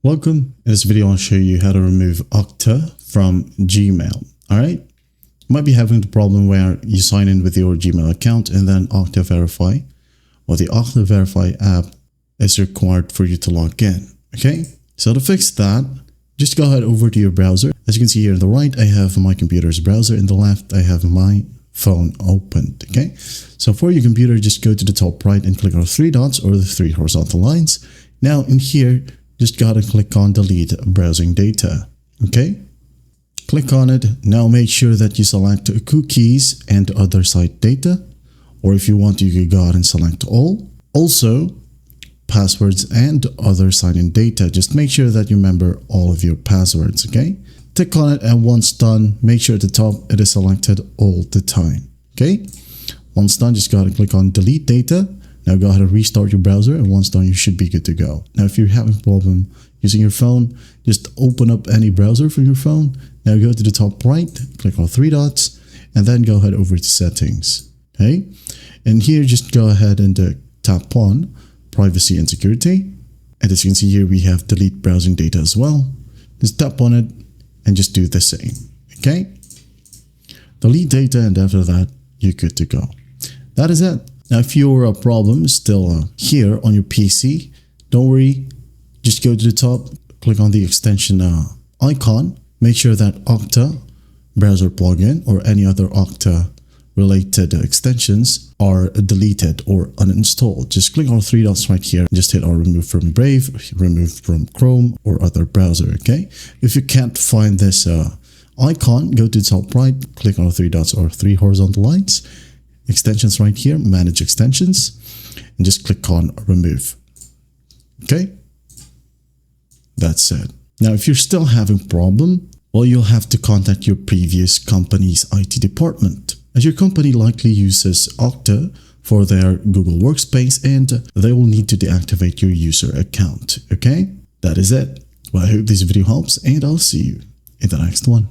Welcome. In this video, I'll show you how to remove Okta from Gmail. Alright? You might be having the problem where you sign in with your Gmail account and then Okta Verify or the Okta Verify app is required for you to log in. Okay? So to fix that, just go ahead over to your browser. As you can see here on the right, I have my computer's browser. In the left, I have my phone opened. Okay? So for your computer, just go to the top right and click on the three dots or the three horizontal lines. Now in here, just gotta click on delete browsing data. Okay? Click on it. Now make sure that you select cookies and other site data. Or if you want, you can go ahead and select all. Also, passwords and other sign-in data. Just make sure that you remember all of your passwords. Okay? Click on it, and once done, make sure at the top it is selected all the time. Okay? Once done, just gotta click on delete data. Now go ahead and restart your browser, and once done, you should be good to go. Now, if you're having a problem using your phone, just open up any browser from your phone. Now go to the top right, click on three dots, and then go ahead over to settings. Okay? And here, just go ahead and tap on privacy and security. And as you can see here, we have delete browsing data as well. Just tap on it and just do the same. Okay? Delete data, and after that, you're good to go. That is it. Now, if your problem is still here on your PC, don't worry. Just go to the top, click on the extension icon. Make sure that Okta browser plugin or any other Okta related extensions are deleted or uninstalled. Just click on the three dots right here. Just hit on remove from Brave, remove from Chrome or other browser. Okay. If you can't find this icon, go to the top right, click on the three dots or three horizontal lines. Extensions right here, manage extensions, and just click on remove. Okay, that's it. Now, if you're still having a problem, well, you'll have to contact your previous company's IT department, as your company likely uses Okta for their Google Workspace, and they will need to deactivate your user account. Okay, that is it. Well, I hope this video helps, and I'll see you in the next one.